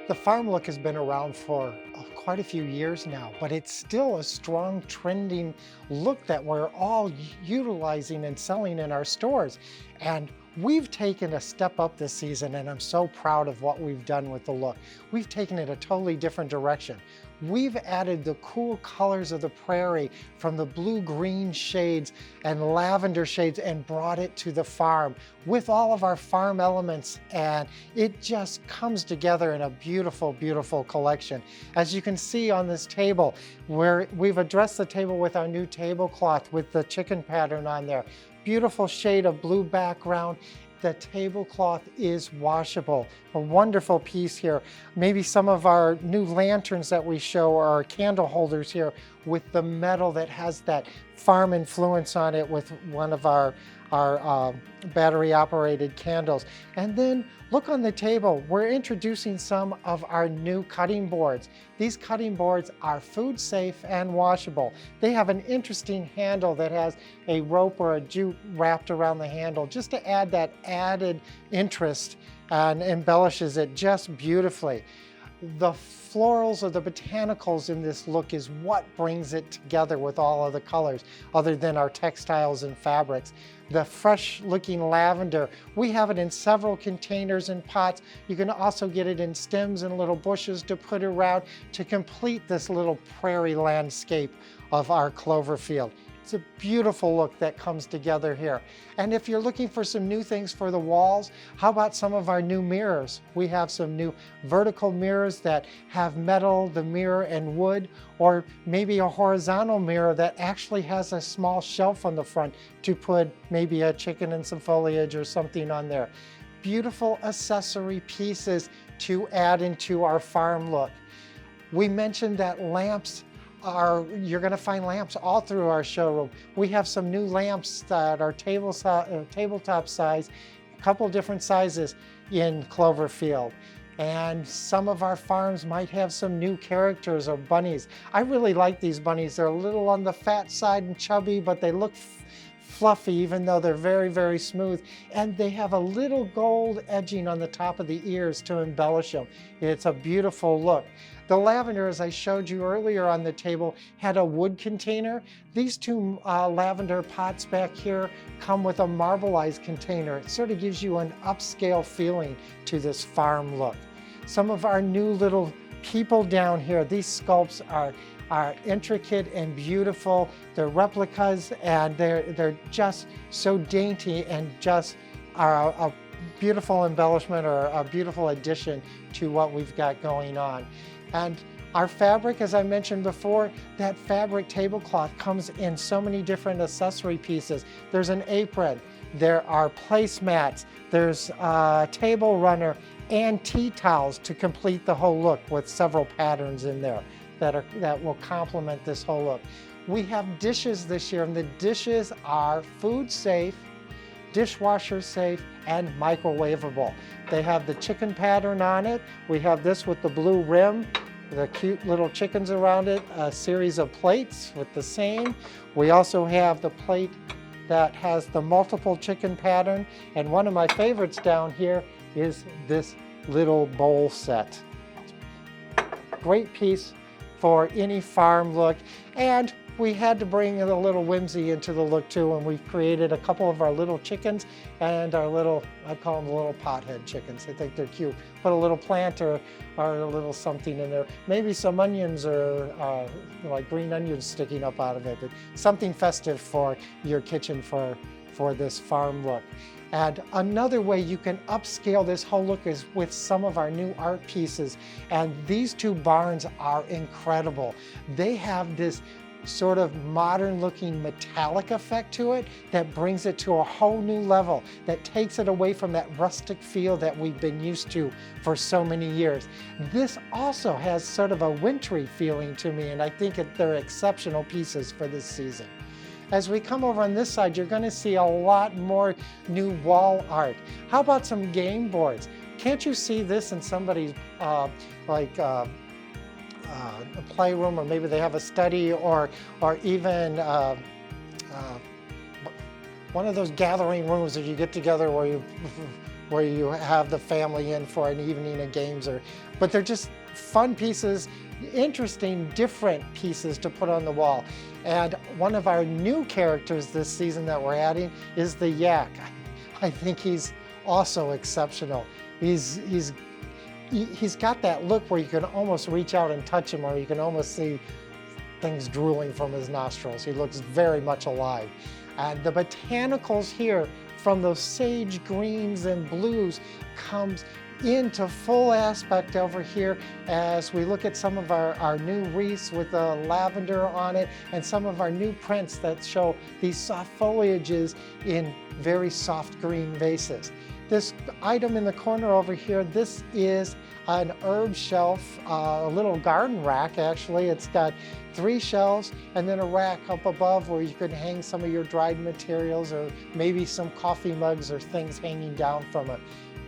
The farm look has been around for quite a few years now, but it's still a strong trending look that we're all utilizing and selling in our stores. And we've taken a step up this season, and I'm so proud of what we've done with the look. We've taken it a totally different direction. We've added the cool colors of the prairie from the blue-green shades and lavender shades and brought it to the farm with all of our farm elements, and it just comes together in a beautiful, beautiful collection. As you can see on this table, where we've addressed the table with our new tablecloth with the chicken pattern on there. Beautiful shade of blue background. The tablecloth is washable. A wonderful piece here. Maybe some of our new lanterns that we show are candle holders here with the metal that has that farm influence on it with one of our battery operated candles. And then look on the table, we're introducing some of our new cutting boards. These cutting boards are food safe and washable. They have an interesting handle that has a rope or a jute wrapped around the handle just to add that added interest and embellishes it just beautifully. The florals or the botanicals in this look is what brings it together with all of the colors, other than our textiles and fabrics. The fresh looking lavender, we have it in several containers and pots. You can also get it in stems and little bushes to put around to complete this little prairie landscape of our Clover Field. It's a beautiful look that comes together here. And if you're looking for some new things for the walls, how about some of our new mirrors? We have some new vertical mirrors that have metal, the mirror, and wood, or maybe a horizontal mirror that actually has a small shelf on the front to put maybe a chicken and some foliage or something on there. Beautiful accessory pieces to add into our farm look. We mentioned that lamps you're going to find lamps all through our showroom. We have some new lamps that are tabletop size, a couple different sizes in Cloverfield. And some of our farms might have some new characters or bunnies. I really like these bunnies. They're a little on the fat side and chubby, but they look fluffy even though they're very, very smooth. And they have a little gold edging on the top of the ears to embellish them. It's a beautiful look. The lavender, as I showed you earlier on the table, had a wood container. These two lavender pots back here come with a marbleized container. It sort of gives you an upscale feeling to this farm look. Some of our new little people down here, these sculpts are intricate and beautiful. They're replicas and they're just so dainty and just are a beautiful embellishment or a beautiful addition to what we've got going on. And our fabric, as I mentioned before, that fabric tablecloth comes in so many different accessory pieces. There's an apron, there are placemats, there's a table runner, and tea towels to complete the whole look with several patterns in there that will complement this whole look. We have dishes this year, and the dishes are food safe, dishwasher safe, and microwavable. They have the chicken pattern on it. We have this with the blue rim, the cute little chickens around it, a series of plates with the same. We also have the plate that has the multiple chicken pattern, and one of my favorites down here is this little bowl set. Great piece for any farm look, and we had to bring a little whimsy into the look too, and we've created a couple of our little chickens and our little, I call them the little pothead chickens. I think they're cute. Put a little plant or a little something in there. Maybe some onions or like green onions sticking up out of it, but something festive for your kitchen for this farm look. And another way you can upscale this whole look is with some of our new art pieces. And these two barns are incredible. They have this sort of modern looking metallic effect to it that brings it to a whole new level, that takes it away from that rustic feel that we've been used to for so many years. This also has sort of a wintry feeling to me, and I think they're exceptional pieces for this season. As we come over on this side, you're going to see a lot more new wall art. How about some game boards? Can't you see this in somebody's a playroom, or maybe they have a study, or even one of those gathering rooms that you get together where you where you have the family in for an evening of games, but they're just fun pieces, interesting, different pieces to put on the wall. And one of our new characters this season that we're adding is the yak. I think he's also exceptional. He's got that look where you can almost reach out and touch him, or you can almost see things drooling from his nostrils. He looks very much alive. And the botanicals here, from those sage greens and blues, comes into full aspect over here as we look at some of our new wreaths with the lavender on it, and some of our new prints that show these soft foliages in very soft green vases. This item in the corner over here, this is an herb shelf, a little garden rack actually. It's got 3 shelves and then a rack up above where you can hang some of your dried materials, or maybe some coffee mugs or things hanging down from it.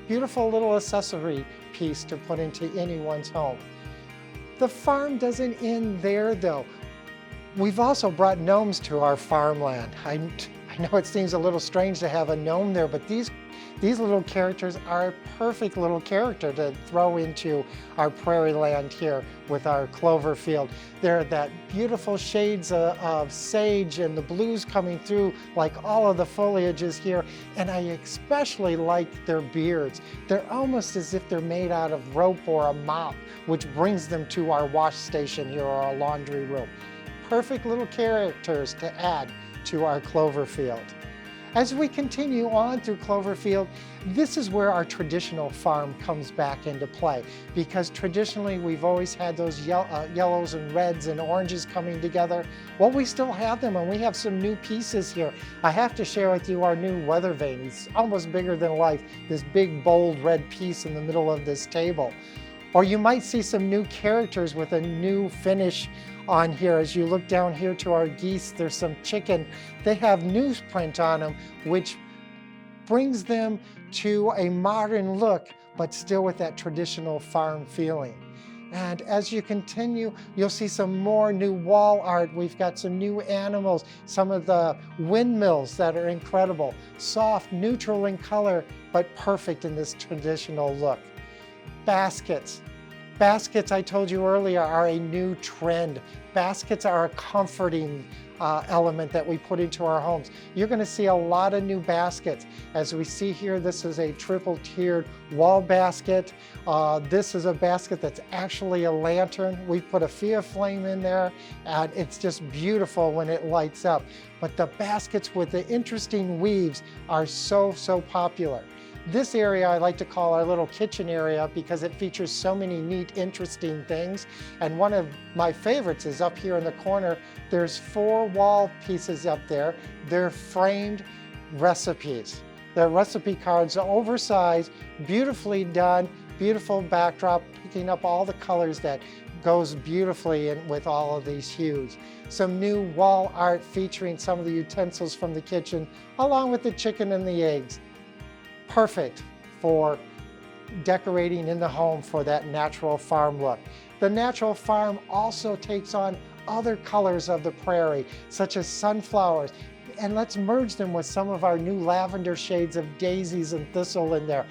Beautiful little accessory piece to put into anyone's home. The farm doesn't end there though. We've also brought gnomes to our farmland. I know it seems a little strange to have a gnome there, but these little characters are a perfect little character to throw into our prairie land here with our Clover Field. They're that beautiful shades of sage and the blues coming through like all of the foliage is here. And I especially like their beards. They're almost as if they're made out of rope or a mop, which brings them to our wash station here or our laundry room. Perfect little characters to add to our Clover Field. As we continue on through Cloverfield, this is where our traditional farm comes back into play, because traditionally we've always had those yellows and reds and oranges coming together. Well, we still have them, and we have some new pieces here. I have to share with you our new weather vane. It's almost bigger than life, this big bold red piece in the middle of this table. Or you might see some new characters with a new finish on here. As you look down here to our geese, there's some chicken. They have newsprint on them, which brings them to a modern look, but still with that traditional farm feeling. And as you continue, you'll see some more new wall art. We've got some new animals, some of the windmills that are incredible, soft, neutral in color, but perfect in this traditional look. Baskets. Baskets, I told you earlier, are a new trend. Baskets are a comforting element that we put into our homes. You're going to see a lot of new baskets. As we see here, this is a triple tiered wall basket. This is a basket that's actually a lantern. We put a Fia flame in there, and it's just beautiful when it lights up. But the baskets with the interesting weaves are so popular. This area I like to call our little kitchen area because it features so many neat, interesting things. And one of my favorites is up here in the corner. There's 4 wall pieces up there. They're framed recipes. They're recipe cards, oversized, beautifully done, beautiful backdrop, picking up all the colors that goes beautifully in with all of these hues. Some new wall art featuring some of the utensils from the kitchen, along with the chicken and the eggs. Perfect for decorating in the home for that natural farm look. The natural farm also takes on other colors of the prairie, such as sunflowers, and let's merge them with some of our new lavender shades of daisies and thistle in there.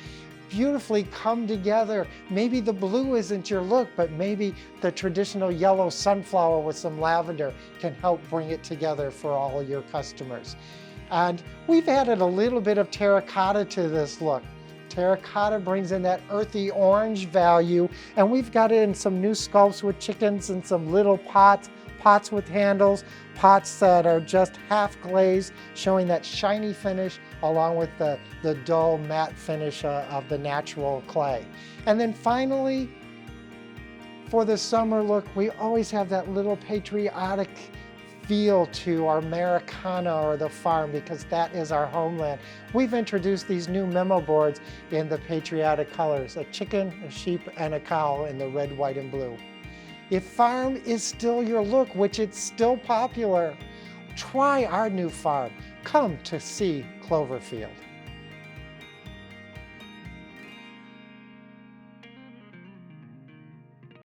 Beautifully come together. Maybe the blue isn't your look, but maybe the traditional yellow sunflower with some lavender can help bring it together for all your customers. And we've added a little bit of terracotta to this look. Terracotta brings in that earthy orange value, and we've got it in some new sculpts with chickens and some little pots with handles, pots that are just half glazed, showing that shiny finish along with the dull matte finish of the natural clay. And then finally, for the summer look, we always have that little patriotic feel to our Americana or the farm, because that is our homeland. We've introduced these new memo boards in the patriotic colors, a chicken, a sheep, and a cow in the red, white, and blue. If farm is still your look, which it's still popular, try our new farm. Come to see Cloverfield.